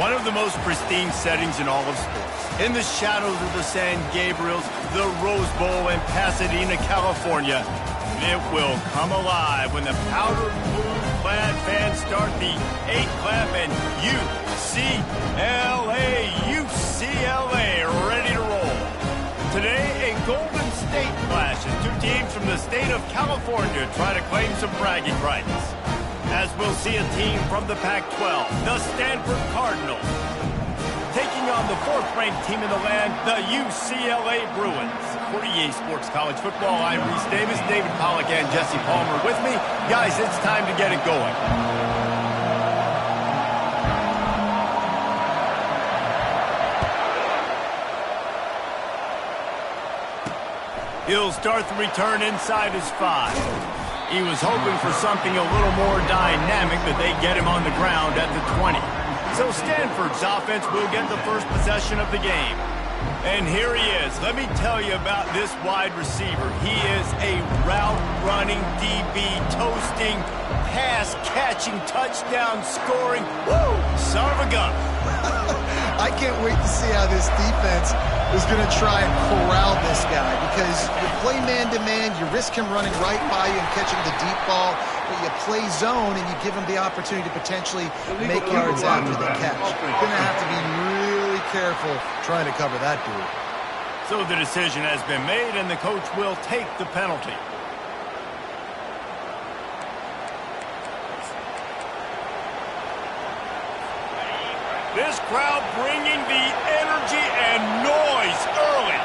One of the most pristine settings in all of sports. In the shadows of the San Gabriels, the Rose Bowl in Pasadena, California, it will come alive when the powder blue-clad fans start the 8-clap and UCLA, ready to roll. Today, a Golden State clash as two teams from the state of California try to claim some bragging rights. As we'll see a team from the Pac-12, the Stanford Cardinals, taking on the fourth-ranked team in the land, the UCLA Bruins. For EA Sports College Football, I'm Reese Davis, David Pollack, and Jesse Palmer with me. Guys, it's time to get it going. He'll start the return inside his 5. He was hoping for something a little more dynamic, but they get him on the ground at the 20. So Stanford's offense will get the first possession of the game. And here he is. Let me tell you about this wide receiver. He is a route-running DB, toasting, pass-catching, touchdown-scoring, woo, son of a gun. I can't wait to see how this defense is going to try and corral this guy, because you play man-to-man, you risk him running right by you and catching the deep ball, but you play zone and you give him the opportunity to potentially make yards after the catch. You're going to have to be really careful trying to cover that dude. So the decision has been made, and the coach will take the penalty. This crowd bringing the energy and noise early.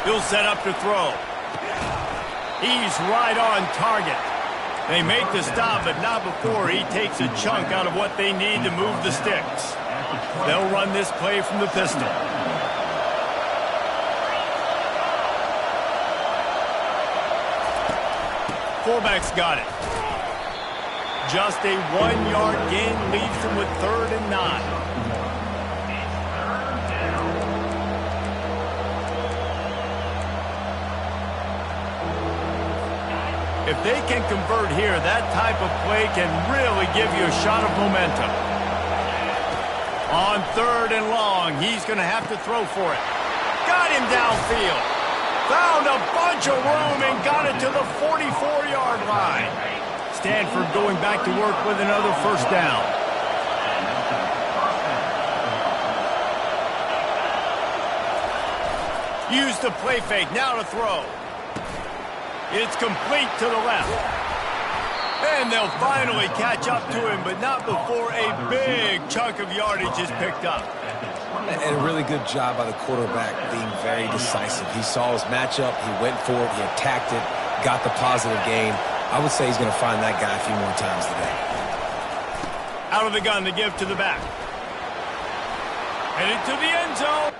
He'll set up to throw. He's right on target. They make the stop, but not before he takes a chunk out of what they need to move the sticks. They'll run this play from the pistol. Fullback's got it. Just a 1-yard gain leaves them with 3rd and 9. If they can convert here, that type of play can really give you a shot of momentum. On 3rd and long, he's going to have to throw for it. Got him downfield. Found a bunch of room and got it to the 44-yard line. Stanford going back to work with another first down. Use the play fake, now to throw. It's complete to the left. And they'll finally catch up to him, but not before a big chunk of yardage is picked up. And a really good job by the quarterback being very decisive. He saw his matchup, he went for it, he attacked it, got the positive gain. I would say he's going to find that guy a few more times today. Out of the gun to give to the back. Headed to the end zone.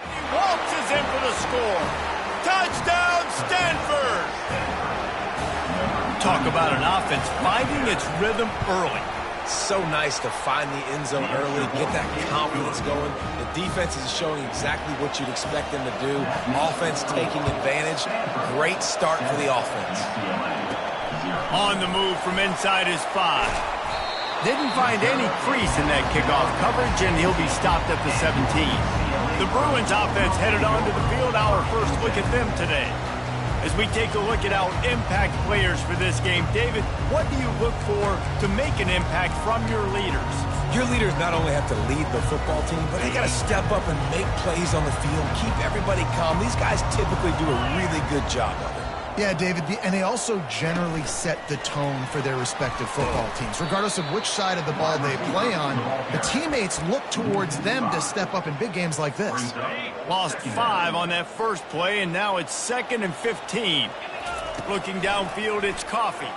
He waltzes in for the score. Touchdown, Stanford! Talk about an offense finding its rhythm early. So nice to find the end zone early, get that confidence going. The defense is showing exactly what you'd expect them to do. Offense taking advantage. Great start for the offense. On the move from inside his 5. Didn't find any crease in that kickoff coverage, and he'll be stopped at the 17. The Bruins offense headed onto the field. Our first look at them today. As we take a look at our impact players for this game, David, what do you look for to make an impact from your leaders? Your leaders not only have to lead the football team, but they got to step up and make plays on the field, keep everybody calm. These guys typically do a really good job of it. Yeah, David, and they also generally set the tone for their respective football teams. Regardless of which side of the ball they play on, the teammates look towards them to step up in big games like this. Lost 5 on that first play, and now it's 2nd and 15. Looking downfield, it's Coffee.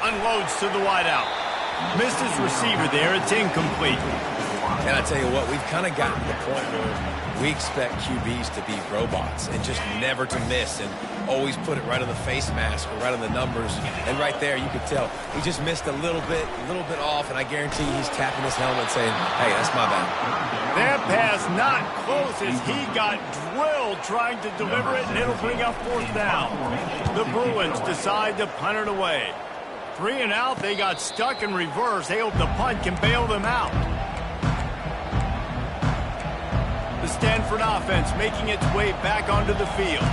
Unloads to the wideout. Missed his receiver there, it's incomplete. And I tell you what, we've kind of gotten to the point where we expect QBs to be robots and just never to miss and always put it right on the face mask or right on the numbers. And right there, you could tell he just missed a little bit off, and I guarantee he's tapping his helmet saying, hey, that's my bad. That pass not close as he got drilled trying to deliver it, and it'll bring up 4th down. The Bruins decide to punt it away. 3 and out, they got stuck in reverse. They hope the punt can bail them out. The Stanford offense making its way back onto the field.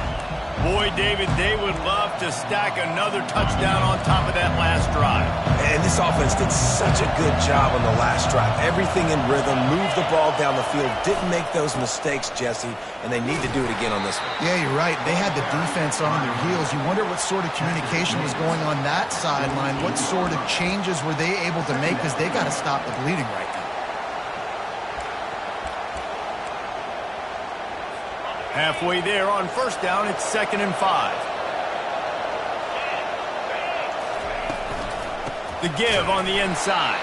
Boy, David, they would love to stack another touchdown on top of that last drive. And this offense did such a good job on the last drive. Everything in rhythm, moved the ball down the field, didn't make those mistakes, Jesse, and they need to do it again on this one. Yeah, you're right. They had the defense on their heels. You wonder what sort of communication was going on that sideline. What sort of changes were they able to make, because they got to stop the bleeding right now. Halfway there on 1st down, it's 2nd and 5. The give on the inside.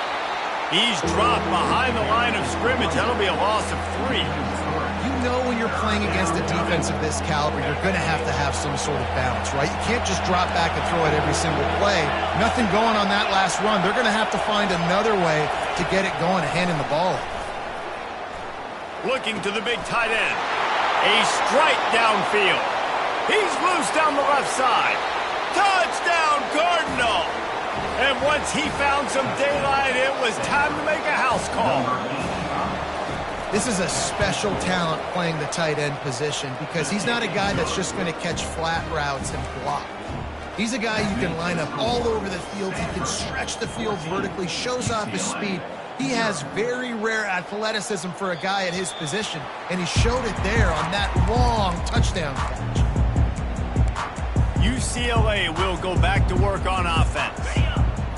He's dropped behind the line of scrimmage. That'll be a loss of 3. You know when you're playing against a defense of this caliber, you're going to have some sort of balance, right? You can't just drop back and throw it every single play. Nothing going on that last run. They're going to have to find another way to get it going and handing the ball. Looking to the big tight end. A strike downfield. He's loose down the left side. Touchdown, Cardinal! And once he found some daylight, it was time to make a house call. This is a special talent playing the tight end position, because he's not a guy that's just going to catch flat routes and block. He's a guy you can line up all over the field. He can stretch the field vertically, shows off his speed. He has very rare athleticism for a guy at his position, and he showed it there on that long touchdown catch. UCLA will go back to work on offense.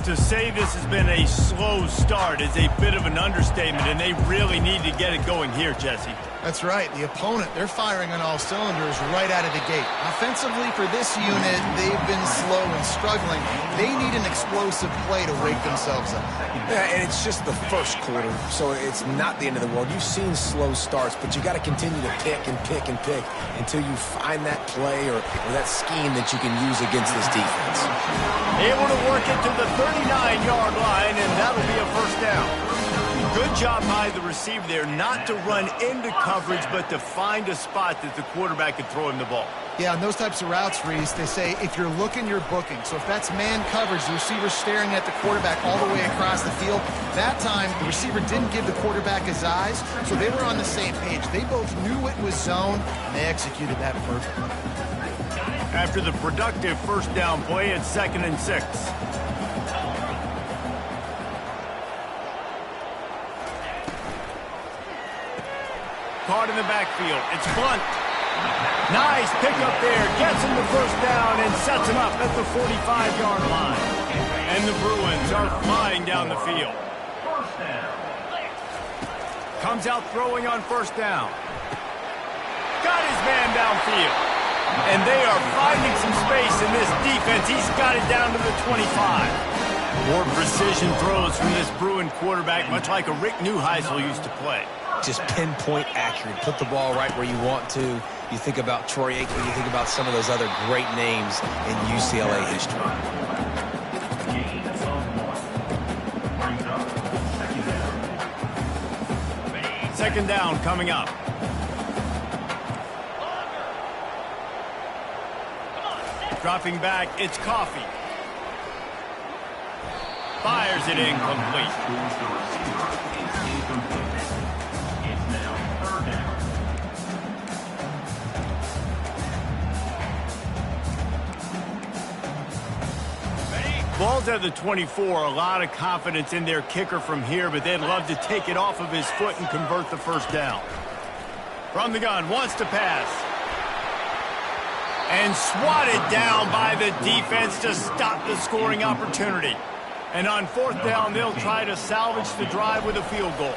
To say this has been a slow start is a bit of an understatement, and they really need to get it going here, Jesse. That's right. The opponent, they're firing on all cylinders right out of the gate. Offensively, for this unit, they've been slow and struggling. They need an explosive play to wake themselves up. Yeah, and it's just the first quarter, so it's not the end of the world. You've seen slow starts, but you got to continue to pick and pick and pick until you find that play or that scheme that you can use against this defense. Able to work it to the 39-yard line, and that'll be a 1st down. Good job by the receiver there not to run into coverage, but to find a spot that the quarterback could throw him the ball. Yeah, on those types of routes, Reese, they say if you're looking, you're booking. So if that's man coverage, the receiver's staring at the quarterback all the way across the field. That time, the receiver didn't give the quarterback his eyes, so they were on the same page. They both knew it was zone, and they executed that perfectly. After the productive 1st down play, it's 2nd and 6. Caught in the backfield. It's Blunt. Nice pickup there. Gets him the 1st down and sets him up at the 45-yard line. And the Bruins are flying down the field. Comes out throwing on 1st down. Got his man downfield. And they are finding some space in this defense. He's got it down to the 25. More precision throws from this Bruin quarterback, much like a Rick Neuheisel used to play. Just pinpoint accurate. Put the ball right where you want to. You think about Troy Aikman, you think about some of those other great names in UCLA history. 2nd down coming up. Dropping back, it's Coffee. Fires it incomplete. Ball's at the 24. A lot of confidence in their kicker from here, but they'd love to take it off of his foot and convert the 1st down. From the gun, wants to pass. And swatted down by the defense to stop the scoring opportunity. And on 4th down, they'll try to salvage the drive with a field goal.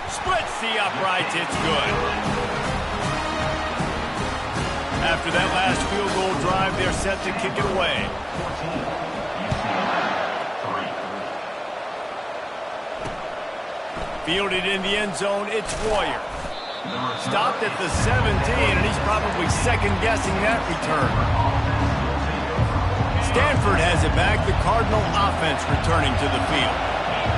Splits the uprights, it's good. After that last field goal drive, they're set to kick it away. Fielded in the end zone, it's Royer. Stopped at the 17, and he's probably second-guessing that return. Stanford has it back, the Cardinal offense returning to the field.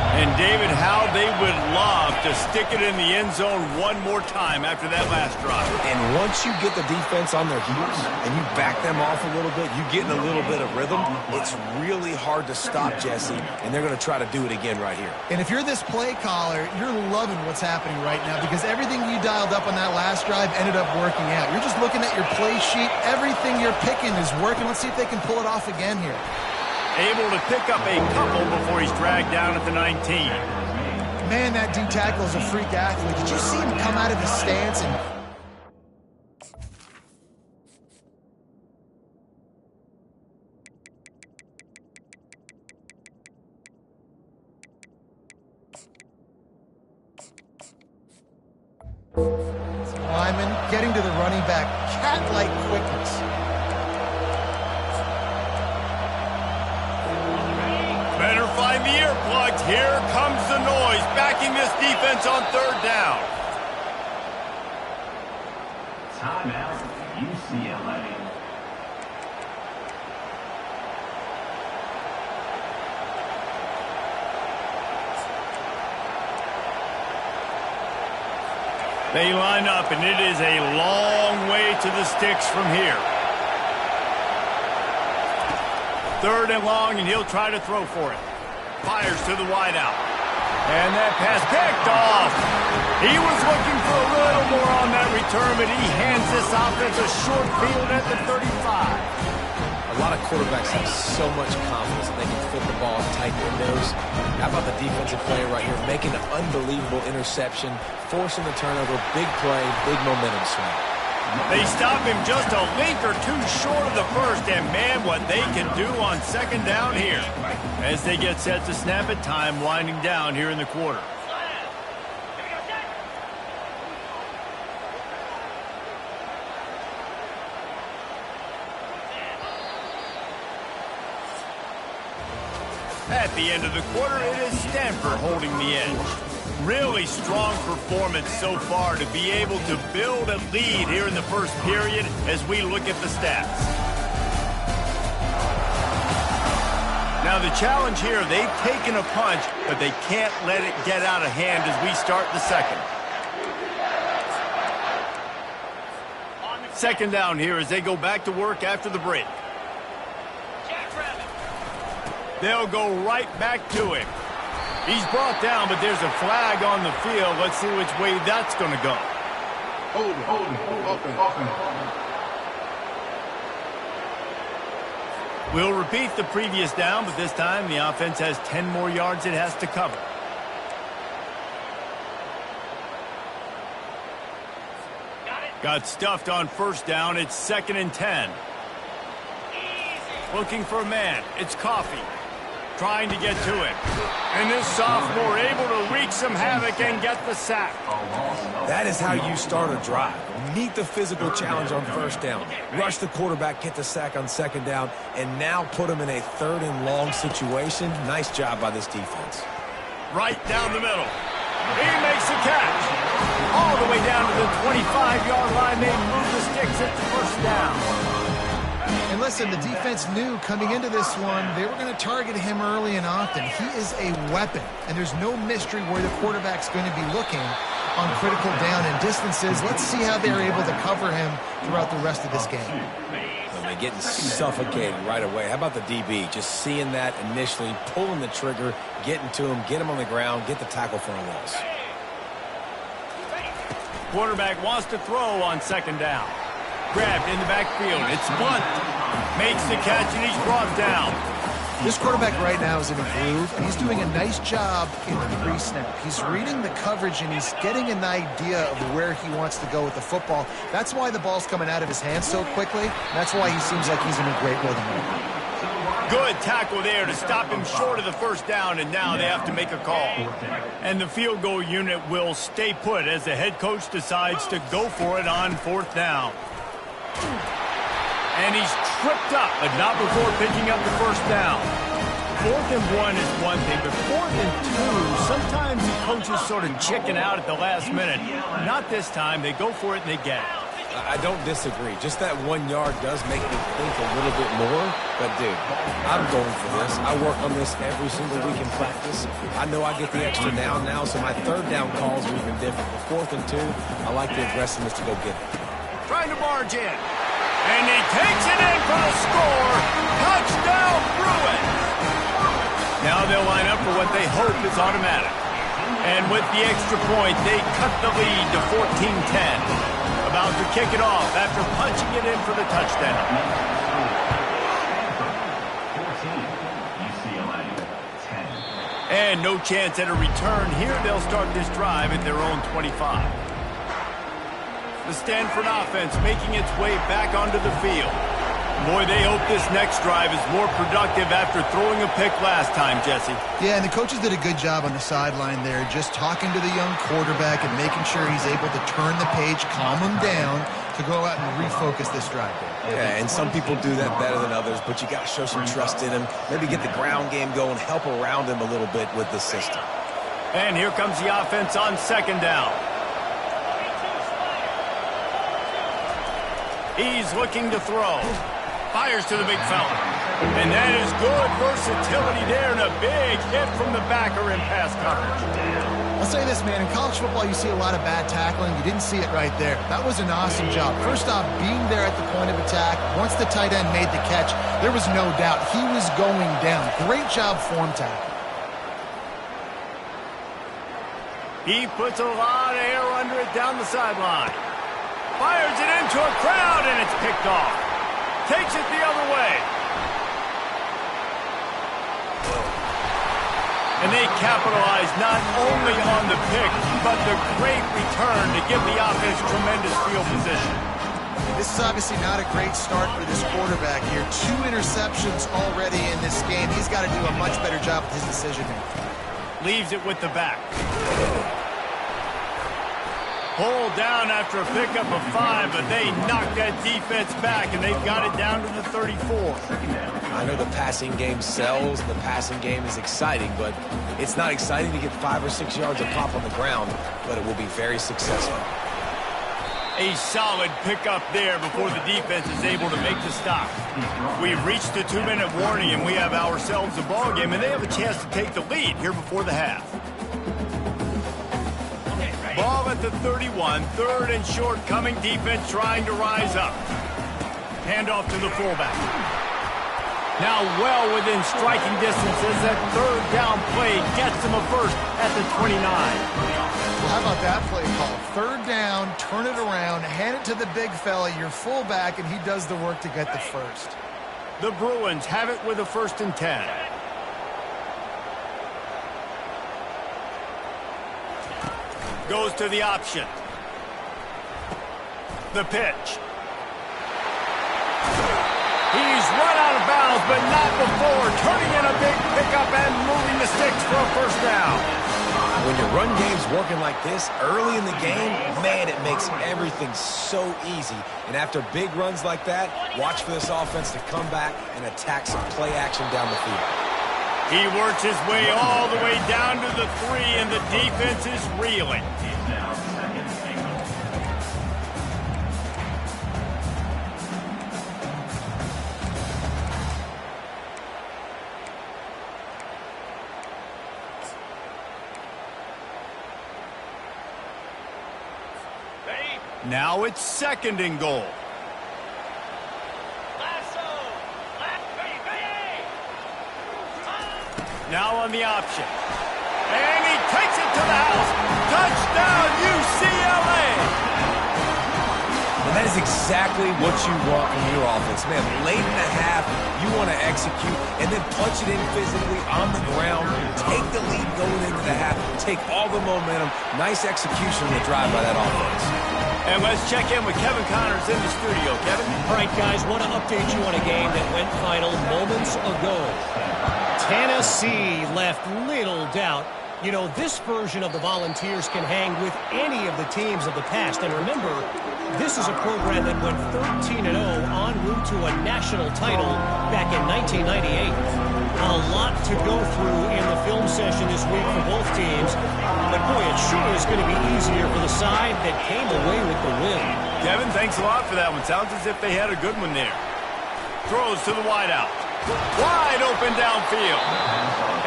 And, David, how they would love to stick it in the end zone one more time after that last drive. And once you get the defense on their heels and you back them off a little bit, you get in a little bit of rhythm, it's really hard to stop, Jesse, and they're going to try to do it again right here. And if you're this play caller, you're loving what's happening right now because everything you dialed up on that last drive ended up working out. You're just looking at your play sheet. Everything you're picking is working. Let's see if they can pull it off again here. Able to pick up a couple before he's dragged down at the 19. Man, that D-tackle is a freak athlete. Did you see him come out of his stance and... Lyman getting to the running back, cat-like quickness. Better find the earplugs. Here comes the noise, backing this defense on third down. Timeout, UCLA. They line up, and it is a long way to the sticks from here. Third and long, and he'll try to throw for it. Fires to the wideout. And that pass picked off. He was looking for a little more on that return, but he hands this offense a short field at the 35. A lot of quarterbacks have so much confidence that they can fit the ball in tight windows. How about the defensive player right here making an unbelievable interception, forcing the turnover, big play, big momentum swing. They stop him just a link or two short of the first, and man, what they can do on second down here. As they get set to snap it, time winding down here in the quarter. At the end of the quarter, it is Stanford holding the edge. Really strong performance so far to be able to build a lead here in the first period as we look at the stats. Now the challenge here, they've taken a punch, but they can't let it get out of hand as we start the second. Second down here as they go back to work after the break. They'll go right back to him. He's brought down, but there's a flag on the field. Let's see which way that's going to go. We'll repeat the previous down, but this time the offense has 10 more yards it has to cover. Got stuffed on first down. It's 2nd and 10. Looking for a man. It's Coffee. Trying to get to him. And this sophomore able to wreak some havoc and get the sack. That is how you start a drive. Meet the physical challenge on first down. Rush the quarterback, get the sack on second down, and now put him in a 3rd and long situation. Nice job by this defense. Right down the middle. He makes the catch. All the way down to the 25-yard line. They move the sticks at the first down. And listen, the defense knew coming into this one, they were going to target him early and often. He is a weapon, and there's no mystery where the quarterback's going to be looking on critical down and distances. Let's see how they're able to cover him throughout the rest of this game. They're getting suffocated right away. How about the DB? Just seeing that initially, pulling the trigger, getting to him, get him on the ground, get the tackle for a loss. Quarterback wants to throw on second down. Grabbed in the backfield. It's Blunt. Makes the catch, and he's brought down. This quarterback right now is in a groove, and he's doing a nice job in pre-snap. He's reading the coverage, and he's getting an idea of where he wants to go with the football. That's why the ball's coming out of his hands so quickly. That's why he seems like he's in a great rhythm. Good tackle there to stop him short of the first down, and now they have to make a call. And the field goal unit will stay put as the head coach decides to go for it on 4th down. And he's tripped up, but not before picking up the first down. 4th and 1 is one thing, but 4th and 2, sometimes the coaches sort of chicken out at the last minute. Not this time. They go for it and they get it. I don't disagree. Just that 1 yard does make me think a little bit more. But, dude, I'm going for this. I work on this every single week in practice. I know I get the extra down now, so my 3rd down calls are even different. But 4th and 2, I like the aggressiveness to go get it. Trying to barge in. And he takes it in for the score. Touchdown, Bruins. Now they'll line up for what they hope is automatic. And with the extra point, they cut the lead to 14-10. About to kick it off after punching it in for the touchdown. 14, UCLA, 10. And no chance at a return here. They'll start this drive at their own 25. The Stanford offense making its way back onto the field. Boy, they hope this next drive is more productive after throwing a pick last time, Jesse. Yeah, and the coaches did a good job on the sideline there, just talking to the young quarterback and making sure he's able to turn the page, calm him down, to go out and refocus this drive. Yeah, and some people do that better than others, but you got to show some trust in him. Maybe get the ground game going, help around him a little bit with the system. And here comes the offense on 2nd down. He's looking to throw. Fires to the big fella. And that is good versatility there and a big hit from the backer in pass coverage. I'll say this, man. In college football, you see a lot of bad tackling. You didn't see it right there. That was an awesome job. First off, being there at the point of attack. Once the tight end made the catch, there was no doubt he was going down. Great job form tackle. He puts a lot of air under it down the sideline. Fires it into a crowd, and it's picked off. Takes it the other way. And they capitalize not only on the pick, but the great return to give the offense tremendous field position. This is obviously not a great start for this quarterback here. 2 interceptions already in this game. He's got to do a much better job with his decision-making. Leaves it with the back. Pulled down after a pickup of 5, but they knocked that defense back, and they've got it down to the 34. I know the passing game sells, the passing game is exciting, but it's not exciting to get 5 or 6 yards of pop on the ground, but it will be very successful. A solid pickup there before the defense is able to make the stop. We've reached the 2-minute warning, and we have ourselves a ball game, and they have a chance to take the lead here before the half. Ball at the 31, 3rd and short, coming defense trying to rise up. Handoff to the fullback. Now well within striking distance as that 3rd down play gets them a first at the 29. Well, how about that play call? 3rd down, turn it around, hand it to the big fella, your fullback, and he does the work to get the first. The Bruins have it with a 1st and 10. Goes to the option. The pitch. He's run out of bounds, but not before turning in a big pickup and moving the sticks for a 1st down. When your run game's working like this early in the game, man, it makes everything so easy. And after big runs like that, watch for this offense to come back and attack some play action down the field. He works his way all the way down to the 3, and the defense is reeling. Now 2nd and goal. Now it's 2nd and goal. Now on the option. And he takes it to the house. Touchdown, UCLA! And that is exactly what you want from your offense. Man, late in the half, you want to execute and then punch it in physically on the ground. Take the lead going into the half. Take all the momentum. Nice execution on the drive by that offense. And let's check in with Kevin Connors in the studio. Kevin? All right, guys, want to update you on a game that went final moments ago. Tennessee left little doubt. You know, this version of the Volunteers can hang with any of the teams of the past. And remember, this is a program that went 13-0 en route to a national national title back in 1998. A lot to go through in the film session this week for both teams. But, boy, it sure is going to be easier for the side that came away with the win. Kevin, thanks a lot for that one. Sounds as if they had a good one there. Throws to the wideout. Wide open downfield.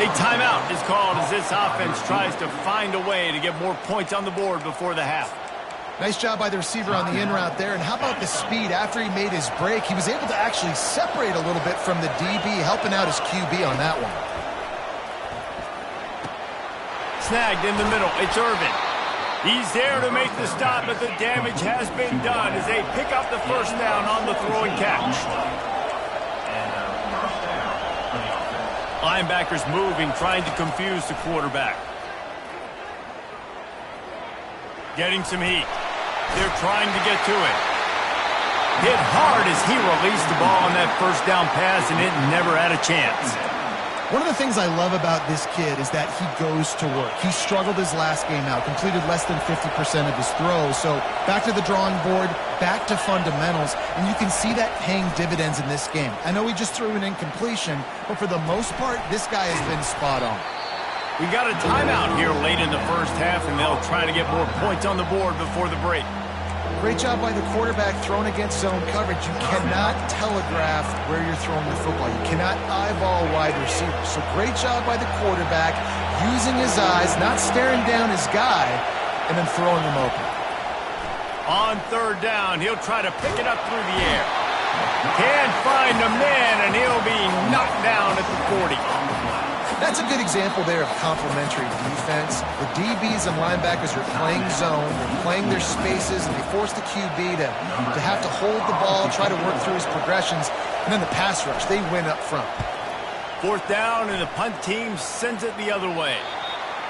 A timeout is called as this offense tries to find a way to get more points on the board before the half. Nice job by the receiver on the in route there. And how about the speed? After he made his break, he was able to actually separate a little bit from the DB, helping out his QB on that one. Snagged in the middle. It's Irvin. He's there to make the stop, but the damage has been done as they pick up the first down on the throw and catch. Linebackers moving, trying to confuse the quarterback. Getting some heat. They're trying to get to it. Hit hard as he released the ball on that first down pass, and it never had a chance. One of the things I love about this kid is that he goes to work. He struggled his last game out, completed less than 50% of his throws. So back to the drawing board, back to fundamentals, and you can see that paying dividends in this game. I know he just threw an incompletion, but for the most part, this guy has been spot on. We got a timeout here late in the first half, and they'll try to get more points on the board before the break. Great job by the quarterback thrown against zone coverage. You cannot telegraph where you're throwing the football. You cannot eyeball wide receivers. So great job by the quarterback using his eyes, not staring down his guy, and then throwing him open. On third down, he'll try to pick it up through the air. Can't find a man, and he'll be knocked down at the 40. That's a good example there of complementary defense. The DBs and linebackers are playing zone, they're playing their spaces, and they force the QB to have to hold the ball, try to work through his progressions, and then the pass rush, they win up front. Fourth down, and the punt team sends it the other way.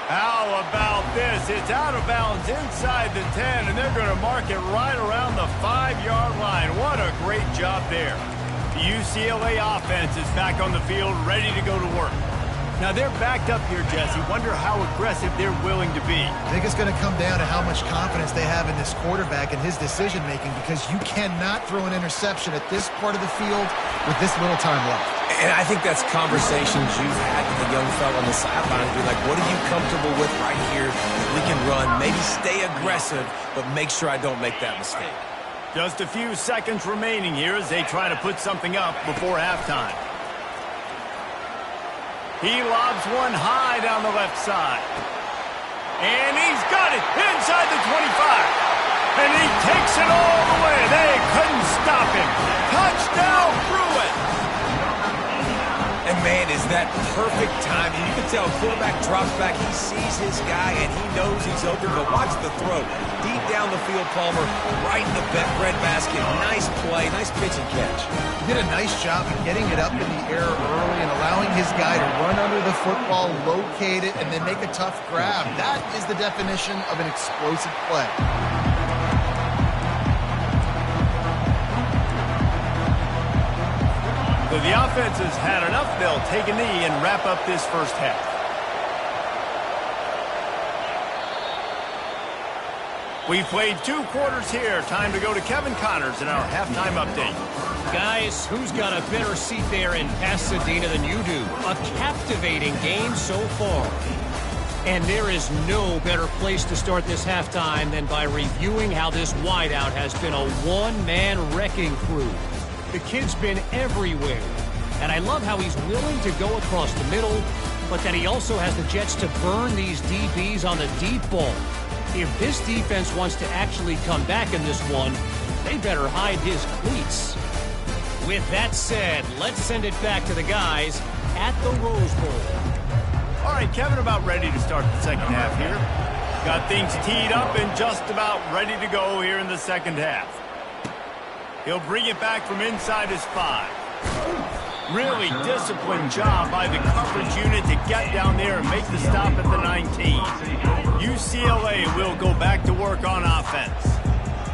How about this? It's out of bounds inside the 10, and they're going to mark it right around the 5-yard line. What a great job there. The UCLA offense is back on the field, ready to go to work. Now, they're backed up here, Jesse. Wonder how aggressive they're willing to be. I think it's going to come down to how much confidence they have in this quarterback and his decision-making, because you cannot throw an interception at this part of the field with this little time left. And I think that's conversations you've had with the young fella on the sideline. Be like, what are you comfortable with right here? We can run, maybe stay aggressive, but make sure I don't make that mistake. Just a few seconds remaining here as they try to put something up before halftime. He lobs one high down the left side. And he's got it inside the 25. And he takes it all the way. They couldn't stop him. Touchdown, Pruitt. And, man, is that perfect timing. You can tell quarterback drops back. He sees his guy, and he knows he's open. But watch the throw. Deep down the field, Palmer, right in the bread basket. Nice play, nice pitch and catch. He did a nice job of getting it up in the air early and allowing his guy to run under the football, locate it, and then make a tough grab. That is the definition of an explosive play. So the offense has had enough. They'll take a knee and wrap up this first half. We've played 2 quarters here. Time to go to Kevin Connors in our halftime update. Guys, who's got a better seat there in Pasadena than you do? A captivating game so far. And there is no better place to start this halftime than by reviewing how this wideout has been a one-man wrecking crew. The kid's been everywhere. And I love how he's willing to go across the middle, but that he also has the jets to burn these DBs on the deep ball. If this defense wants to actually come back in this one, they better hide his cleats. With that said, let's send it back to the guys at the Rose Bowl. All right, Kevin, about ready to start the second half here. Got things teed up and just about ready to go here in the second half. He'll bring it back from inside his 5. Really disciplined job by the coverage unit to get down there and make the stop at the 19. UCLA will go back to work on offense.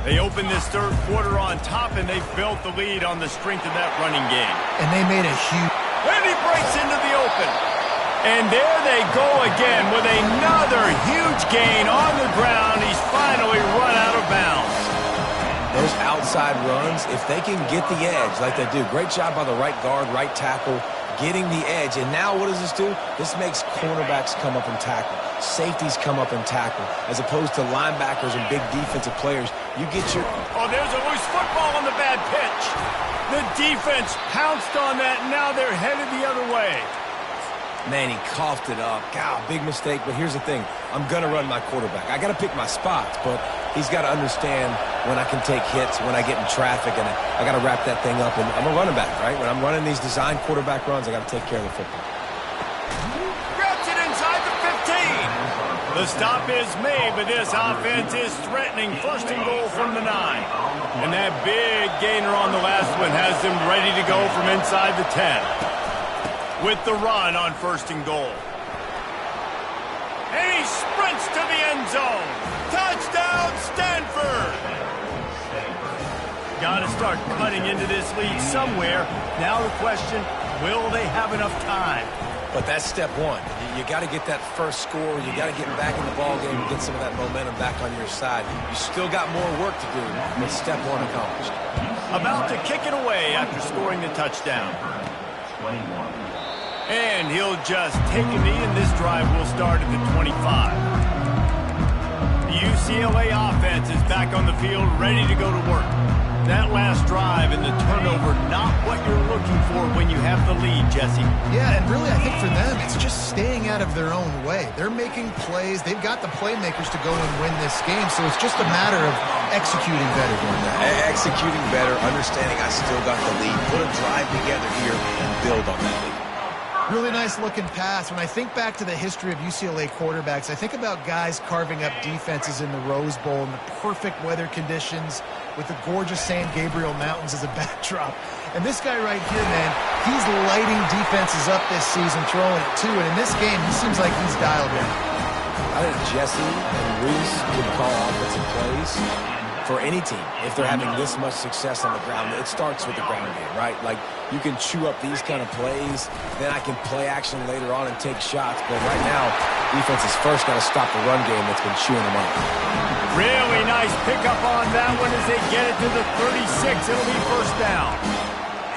They open this third quarter on top, and they've built the lead on the strength of that running game. And they made a huge... And he breaks into the open. And there they go again with another huge gain on the ground. He's finally run out of bounds. those outside runs, if they can get the edge like they do, great job by the right guard, right tackle, getting the edge. And now what does this do? This makes cornerbacks come up and tackle. Safeties come up and tackle. As opposed to linebackers and big defensive players, you get your... Oh, there's a loose football on the bad pitch. The defense pounced on that, and now they're headed the other way. Man, he coughed it up. God, big mistake. But here's the thing. I'm going to run my quarterback. I got to pick my spots, but he's got to understand when I can take hits, when I get in traffic, and I got to wrap that thing up. And I'm a running back, right? When I'm running these design quarterback runs, I got to take care of the football. Grabs it inside the 15. The stop is made, but this offense is threatening. First and goal from the 9. And that big gainer on the last one has them ready to go from inside the 10. With the run on first and goal. And he sprints to the end zone. Touchdown, Stanford! Got to start cutting into this lead somewhere. Now the question, will they have enough time? But that's step one. You got to get that first score. You got to get back in the ball game and get some of that momentum back on your side. You still got more work to do, but step one accomplished. About to kick it away after scoring the touchdown. 21. And he'll just take a knee, and this drive will start at the 25. The UCLA offense is back on the field, ready to go to work. That last drive and the turnover, not what you're looking for when you have the lead, Jesse. Yeah, and really I think for them, it's just staying out of their own way. They're making plays. They've got the playmakers to go and win this game, so it's just a matter of executing better doing that. Executing better, understanding I still got the lead. Put a drive together here and build on that lead. Really nice looking pass. When I think back to the history of UCLA quarterbacks, I think about guys carving up defenses in the Rose Bowl in the perfect weather conditions with the gorgeous San Gabriel Mountains as a backdrop. And this guy right here, man, he's lighting defenses up this season, throwing it too. And in this game, he seems like he's dialed in. I think Jesse and Reese can call offensive plays for any team. If they're having this much success on the ground, it starts with the ground game, right? Like, you can chew up these kind of plays, then I can play action later on and take shots. But right now, defense is first got to stop the run game that's been chewing them up. Really nice pickup on that one as they get it to the 36. It'll be first down.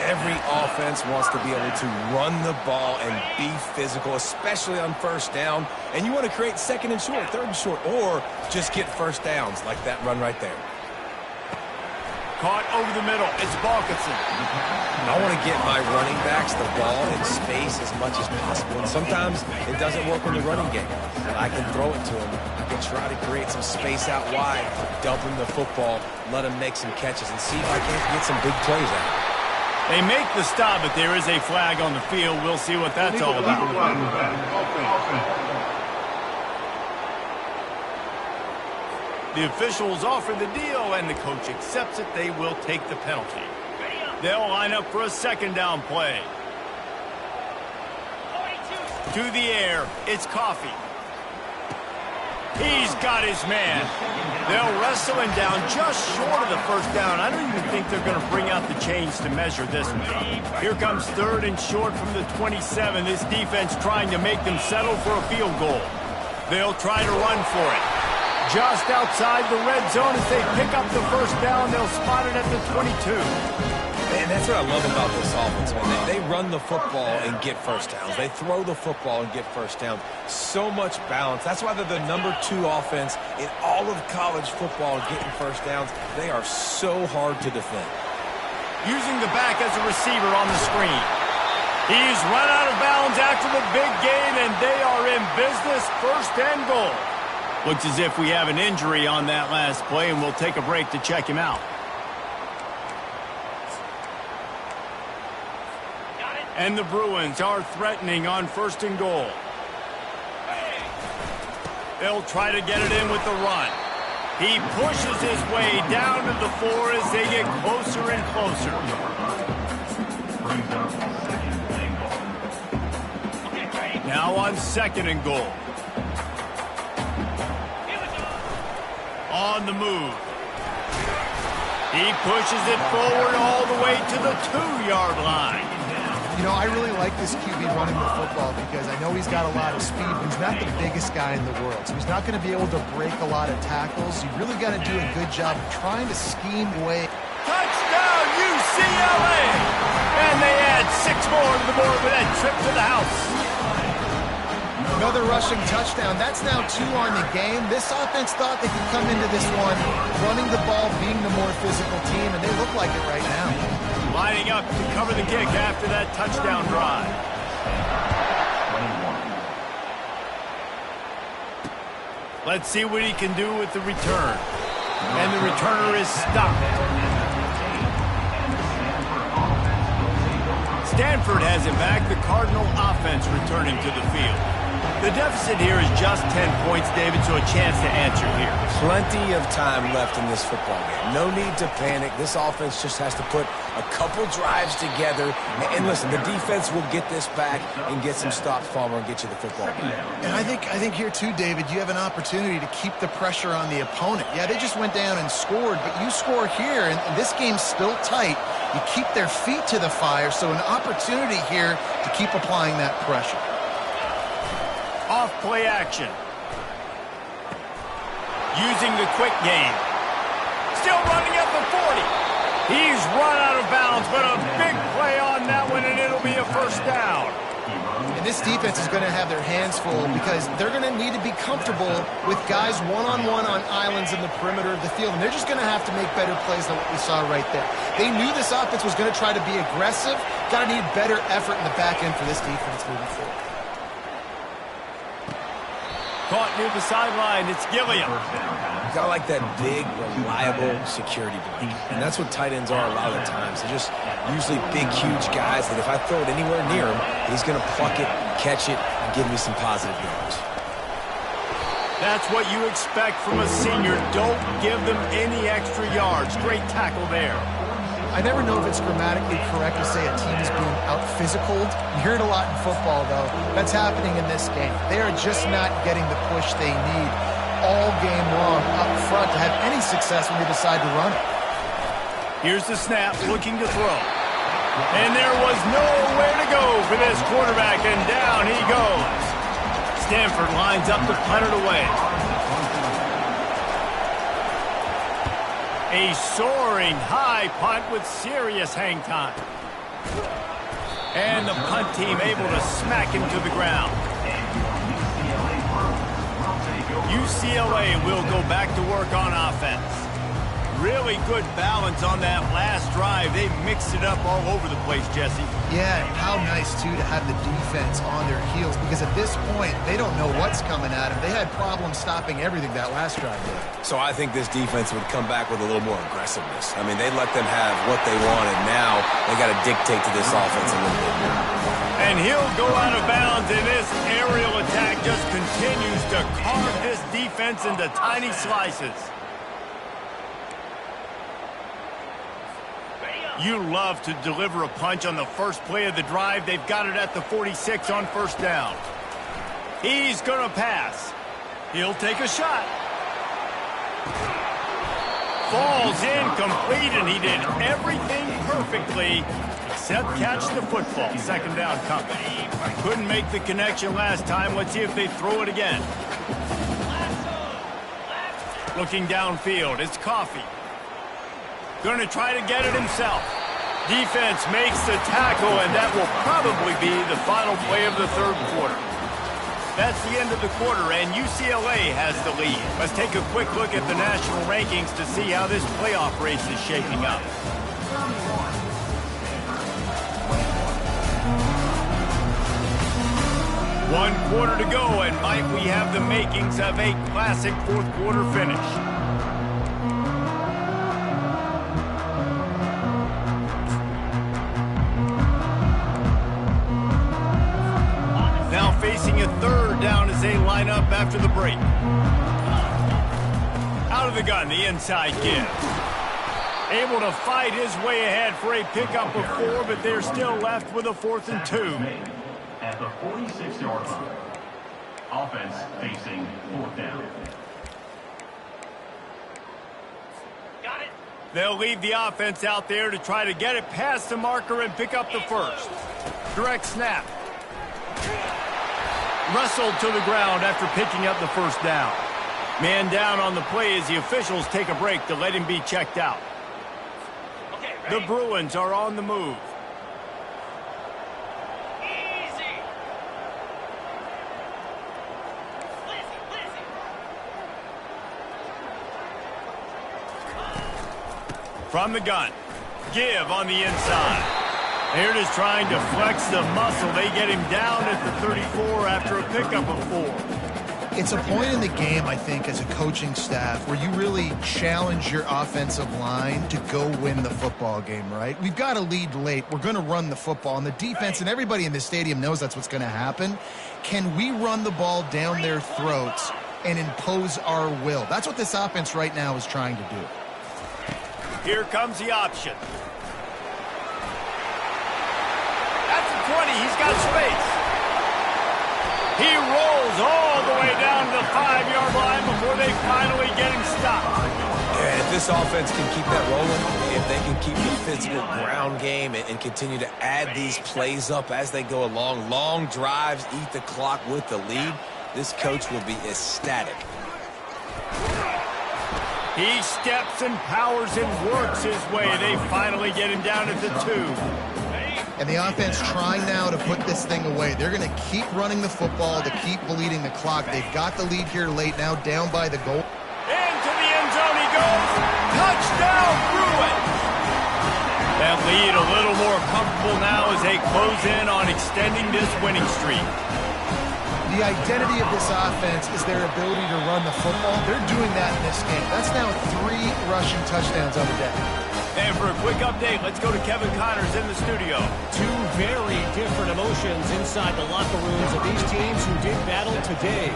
Every offense wants to be able to run the ball and be physical, especially on first down. And you want to create second and short, third and short, or just get first downs like that run right there. Caught over the middle. It's Balkinson. I want to get my running backs the ball in space as much as possible. And sometimes it doesn't work in the running game. I can throw it to them. I can try to create some space out wide, dump him the football, let him make some catches, and see if I can't get some big plays out. They make the stop, but there is a flag on the field. We'll see what that's all about. The officials offer the deal, and the coach accepts it. They will take the penalty. They'll line up for a second down play. To the air, it's Coffee. He's got his man. They'll wrestle him down just short of the first down. I don't even think they're going to bring out the chains to measure this one. Here comes third and short from the 27. This defense trying to make them settle for a field goal. They'll try to run for it. Just outside the red zone as they pick up the first down. They'll spot it at the 22. And that's what I love about this offense, man. They run the football and get first downs. They throw the football and get first downs. So much balance. That's why they're the #2 offense in all of college football getting first downs. They are so hard to defend. Using the back as a receiver on the screen. He's run out of bounds after the big gain, and they are in business, first and goal. Looks as if we have an injury on that last play, and we'll take a break to check him out. And the Bruins are threatening on first and goal. They'll try to get it in with the run. He pushes his way down to the 4 as they get closer and closer. Now on second and goal. On the move. He pushes it forward all the way to the 2-yard line. You know, I really like this QB running the football because I know he's got a lot of speed, but he's not the biggest guy in the world. So he's not going to be able to break a lot of tackles. You really got to do a good job of trying to scheme away. Touchdown, UCLA! And they add 6 more to the board with that trip to the house. Another rushing touchdown. That's now 2 on the game. This offense thought they could come into this one running the ball, being the more physical team, and they look like it right now. Lining up to cover the kick after that touchdown drive. 21. Let's see what he can do with the return. And the returner is stopped. Stanford has it back. The Cardinal offense returning to the field. The deficit here is just 10 points, David, so a chance to answer here. Plenty of time left in this football game. No need to panic. This offense just has to put a couple drives together. And listen, the defense will get this back and get some stops, Palmer, and get you the football back. And I think here too, David, you have an opportunity to keep the pressure on the opponent. Yeah, they just went down and scored, but you score here, and this game's still tight. You keep their feet to the fire, so an opportunity here to keep applying that pressure. Off play action. Using the quick game. Still running at the 40. He's run out of bounds, but a big play on that one, and it'll be a first down. And this defense is going to have their hands full because they're going to need to be comfortable with guys one-on-one on islands in the perimeter of the field, and they're just going to have to make better plays than what we saw right there. They knew this offense was going to try to be aggressive. Got to need better effort in the back end for this defense moving forward. Caught near the sideline. It's Gilliam. You gotta like that big, reliable security blanket. And that's what tight ends are a lot of the times. They're just usually big, huge guys that if I throw it anywhere near him, he's gonna pluck it, catch it, and give me some positive yards. That's what you expect from a senior. Don't give them any extra yards. Great tackle there. I never know if it's grammatically correct to say a team is being out-physicaled. You hear it a lot in football, though. That's happening in this game. They are just not getting the push they need all game long up front to have any success when they decide to run it. Here's the snap, looking to throw. And there was nowhere to go for this quarterback, and down he goes. Stanford lines up to punt it away. A soaring high punt with serious hang time. And the punt team able to smack him to the ground. UCLA will go back to work on offense. Really good balance on that last drive. They mixed it up all over the place, Jesse. Yeah, and how nice, too, to have the defense on their heels, because at this point, they don't know what's coming at them. They had problems stopping everything that last drive did. So I think this defense would come back with a little more aggressiveness. I mean, they let them have what they wanted. Now they got to dictate to this offense a little bit more. And he'll go out of bounds, and this aerial attack just continues to carve this defense into tiny slices. You love to deliver a punch on the first play of the drive. They've got it at the 46 on first down. He's going to pass. He'll take a shot. Falls incomplete, and he did everything perfectly except catch the football. Second down coming. Couldn't make the connection last time. Let's see if they throw it again. Looking downfield, it's Coffee. Going to try to get it himself. Defense makes the tackle, and that will probably be the final play of the third quarter. That's the end of the quarter, and UCLA has the lead. Let's take a quick look at the national rankings to see how this playoff race is shaping up. One quarter to go, and might we have the makings of a classic fourth quarter finish. Facing a third down as they line up after the break. Out of the gun, the inside give. Able to fight his way ahead for a pickup of 4, but they're still left with a 4th and 2. At the 46-yard line. Offense facing 4th down. Got it. They'll leave the offense out there to try to get it past the marker and pick up the first. Direct snap. Wrestled to the ground after picking up the first down. Man down on the play as the officials take a break to let him be checked out. The Bruins are on the move. From the gun. Give on the inside. They're just trying to flex the muscle. They get him down at the 34 after a pickup of 4. It's a point in the game, I think, as a coaching staff where you really challenge your offensive line to go win the football game, right? We've got to lead late. We're going to run the football. And the defense and everybody in the stadium knows that's what's going to happen. Can we run the ball down their throats and impose our will? That's what this offense right now is trying to do. Here comes the option. At the 20, he's got space. He rolls all the way down to the 5-yard line before they finally get him stopped. Yeah, if this offense can keep that rolling, if they can keep the physical ground game and continue to add these plays up as they go along, long drives, eat the clock with the lead, this coach will be ecstatic. He steps and powers and works his way. They finally get him down at the 2. And the offense trying now to put this thing away. They're going to keep running the football to keep bleeding the clock. They've got the lead here late, now down by the goal. Into the end zone he goes. Touchdown, Bruins. That lead a little more comfortable now as they close in on extending this winning streak. The identity of this offense is their ability to run the football. They're doing that in this game. That's now 3 rushing touchdowns on the day. And for a quick update, let's go to Kevin Connors in the studio. 2 very different emotions inside the locker rooms of these teams who did battle today.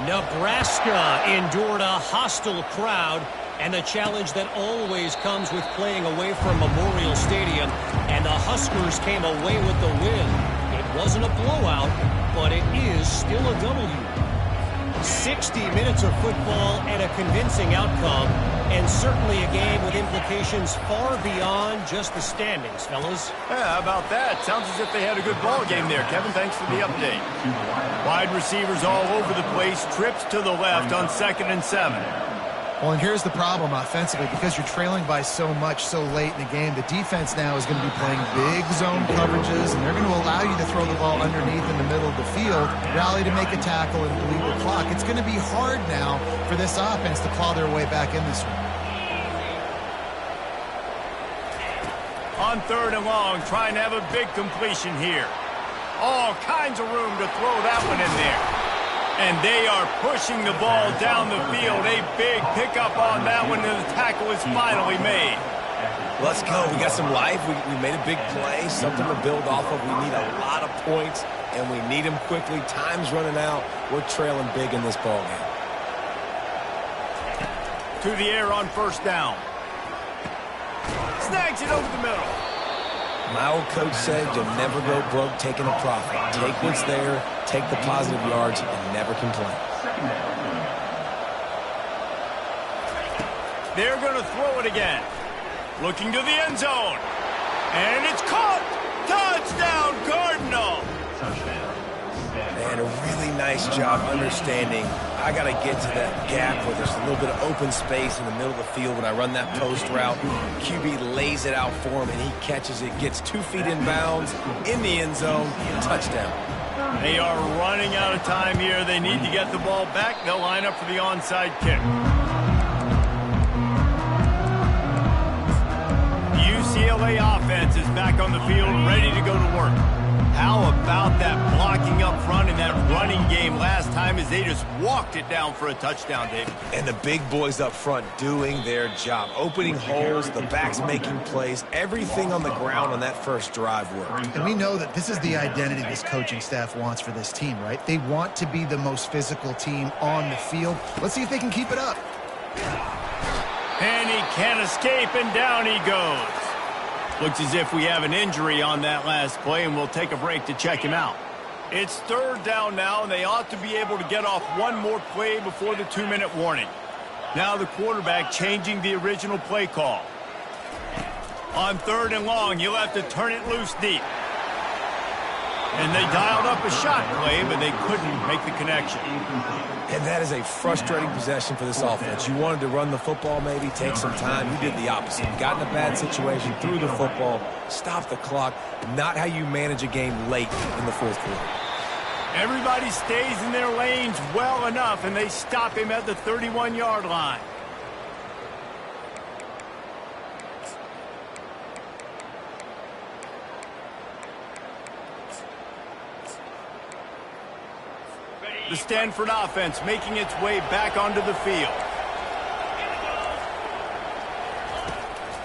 Nebraska endured a hostile crowd and the challenge that always comes with playing away from Memorial Stadium, and the Huskers came away with the win. It wasn't a blowout, but it is still a W. 60 minutes of football and a convincing outcome, and certainly a game with implications far beyond just the standings, fellas. Yeah, how about that? Sounds as if they had a good ball game there, Kevin. Thanks for the update. Wide receivers all over the place. Trips to the left on 2nd and 7. Well, and here's the problem offensively. Because you're trailing by so much so late in the game, the defense now is going to be playing big zone coverages, and they're going to allow you to throw the ball underneath in the middle of the field, rally to make a tackle, and bleed the clock. It's going to be hard now for this offense to claw their way back in this one. On 3rd and long, trying to have a big completion here. All kinds of room to throw that one in there. And they are pushing the ball down the field. A big pickup on that one, and the tackle is finally made. Let's go. We got some life. We made a big play, something to build off of. We need a lot of points, and we need them quickly. Time's running out. We're trailing big in this ball game. To the air on 1st down. Snags it over the middle. My old coach said you'll never go broke taking a profit. Take what's there, take the positive yards, and never complain. They're going to throw it again. Looking to the end zone. And it's caught. Touchdown, Cardinal. And a really nice job understanding I got to get to that gap where there's a little bit of open space in the middle of the field when I run that post route. QB lays it out for him, and he catches it, gets 2 feet in bounds, in the end zone, touchdown. They are running out of time here. They need to get the ball back. They'll line up for the onside kick. The UCLA offense is back on the field, ready to go to work. How about that blocking up front in that running game last time as they just walked it down for a touchdown, David? And the big boys up front doing their job. Opening holes, the backs making plays, everything on the ground on that first drive worked. And we know that this is the identity this coaching staff wants for this team, right? They want to be the most physical team on the field. Let's see if they can keep it up. And he can't escape, and down he goes. Looks as if we have an injury on that last play, and we'll take a break to check him out. It's 3rd down now, and they ought to be able to get off one more play before the 2-minute warning. Now the quarterback changing the original play call. On 3rd and long, you'll have to turn it loose deep. And they dialed up a shot play, but they couldn't make the connection. And that is a frustrating possession for this offense. You wanted to run the football, maybe take some time. You did the opposite. You got in a bad situation, threw the football, stopped the clock. Not how you manage a game late in the fourth quarter. Everybody stays in their lanes well enough, and they stop him at the 31-yard line. The Stanford offense making its way back onto the field.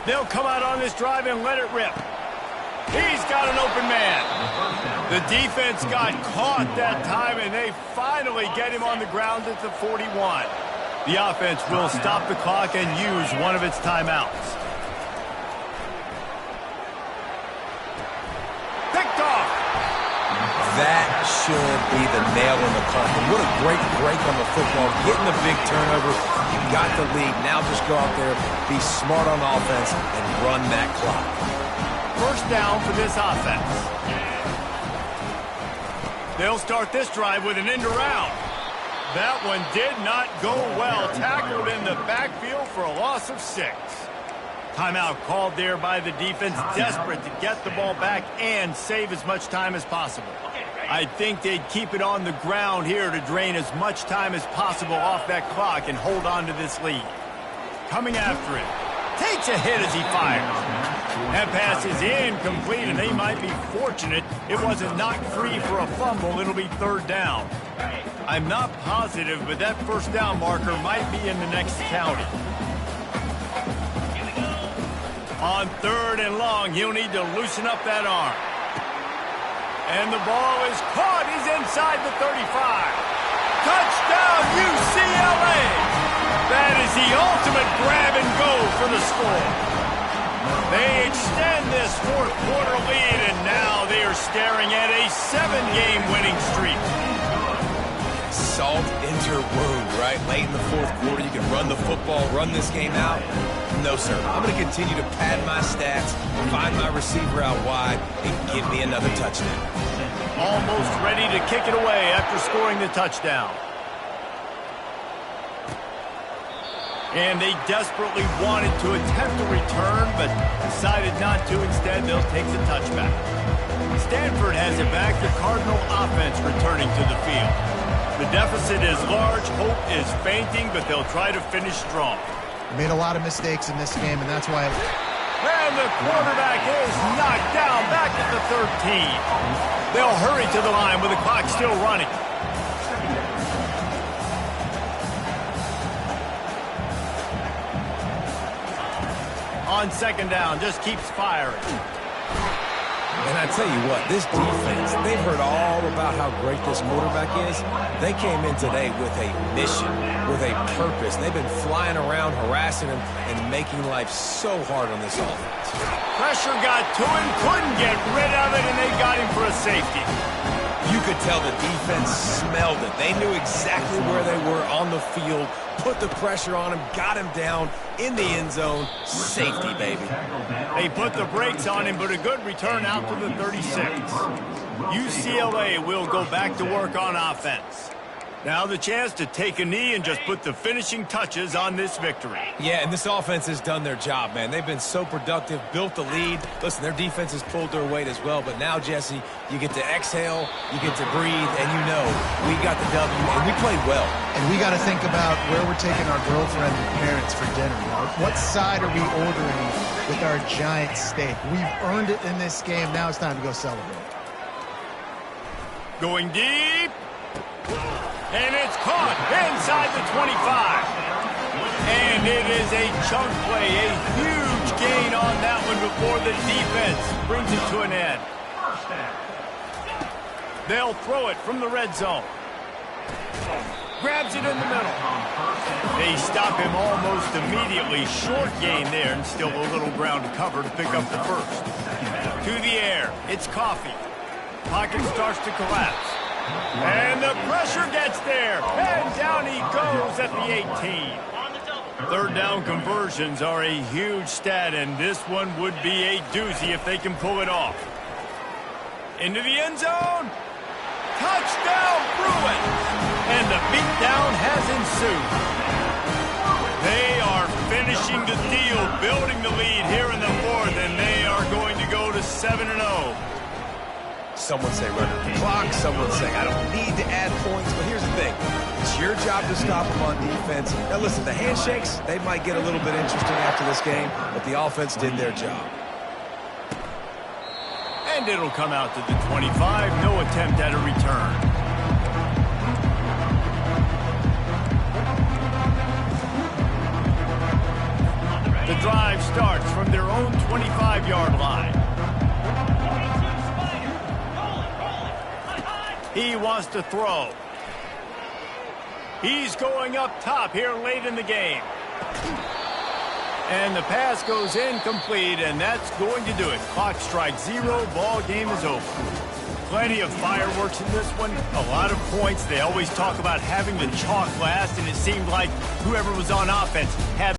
They'll come out on this drive and let it rip. He's got an open man. The defense got caught that time, and they finally get him on the ground at the 41. The offense will stop the clock and use one of its timeouts. Picked off. That should be the nail in the coffin. What a great break on the football. Getting the big turnover. You got the lead. Now just go out there, be smart on offense, and run that clock. First down for this offense. They'll start this drive with an end around. That one did not go well. Tackled in the backfield for a loss of 6. Timeout called there by the defense, desperate to get the ball back and save as much time as possible. I think they'd keep it on the ground here to drain as much time as possible off that clock and hold on to this lead. Coming after it. Takes a hit as he fires. That pass is incomplete, and they might be fortunate it wasn't knocked free for a fumble. It'll be third down. I'm not positive, but that first down marker might be in the next county. On third and long, he'll need to loosen up that arm. And the ball is caught. He's inside the 35. Touchdown, UCLA! That is the ultimate grab and go for the score. They extend this fourth quarter lead, and now they are staring at a 7-game winning streak. Salt into your wound, right? Late in the fourth quarter, you can run the football, run this game out. No, sir. I'm going to continue to pad my stats, find my receiver out wide, and give me another touchdown. Almost ready to kick it away after scoring the touchdown. And they desperately wanted to attempt a return, but decided not to. Instead, they'll take the touchback. Stanford has it back. The Cardinal offense returning to the field. The deficit is large. Hope is fainting, but they'll try to finish strong. Made a lot of mistakes in this game, and that's why... And the quarterback is knocked down back at the 13. They'll hurry to the line with the clock still running. On second down, just keeps firing. And I tell you what, this defense, they've heard all about how great this quarterback is. They came in today with a mission, with a purpose. They've been flying around, harassing him, and making life so hard on this offense. Pressure got to him, couldn't get rid of it, and they got him for a safety. You could tell the defense smelled it. They knew exactly where they were on the field, put the pressure on him, got him down in the end zone. Safety, baby. They put the brakes on him, but a good return out to the 36. UCLA will go back to work on offense. Now the chance to take a knee and just put the finishing touches on this victory. Yeah, and this offense has done their job, man. They've been so productive, built the lead. Listen, their defense has pulled their weight as well. But now, Jesse, you get to exhale, you get to breathe, and you know we got the W, and we played well. And we got to think about where we're taking our girlfriend and parents for dinner. What side are we ordering with our giant steak? We've earned it in this game. Now it's time to go celebrate. Going deep. And it's caught inside the 25. And it is a chunk play, a huge gain on that one before the defense brings it to an end. They'll throw it from the red zone. Grabs it in the middle. They stop him almost immediately. Short gain there, and still a little ground to cover to pick up the first. To the air, it's Coffee. Pocket starts to collapse. And the pressure gets there. And down he goes at the 18. Third down conversions are a huge stat, and this one would be a doozy if they can pull it off. Into the end zone. Touchdown, Bruins! And the beatdown has ensued. They are finishing the deal, building the lead here in the fourth, and they are going to go to 7-0. Someone say run the clock. Someone saying I don't need to add points. But here's the thing. It's your job to stop them on defense. Now listen, the handshakes, they might get a little bit interesting after this game, but the offense did their job. And it'll come out to the 25. No attempt at a return. The drive starts from their own 25-yard line. He wants to throw. He's going up top here late in the game. And the pass goes incomplete, and that's going to do it. Clock strikes 0. Ball game is over. Plenty of fireworks in this one. A lot of points. They always talk about having the chalk last, and it seemed like whoever was on offense had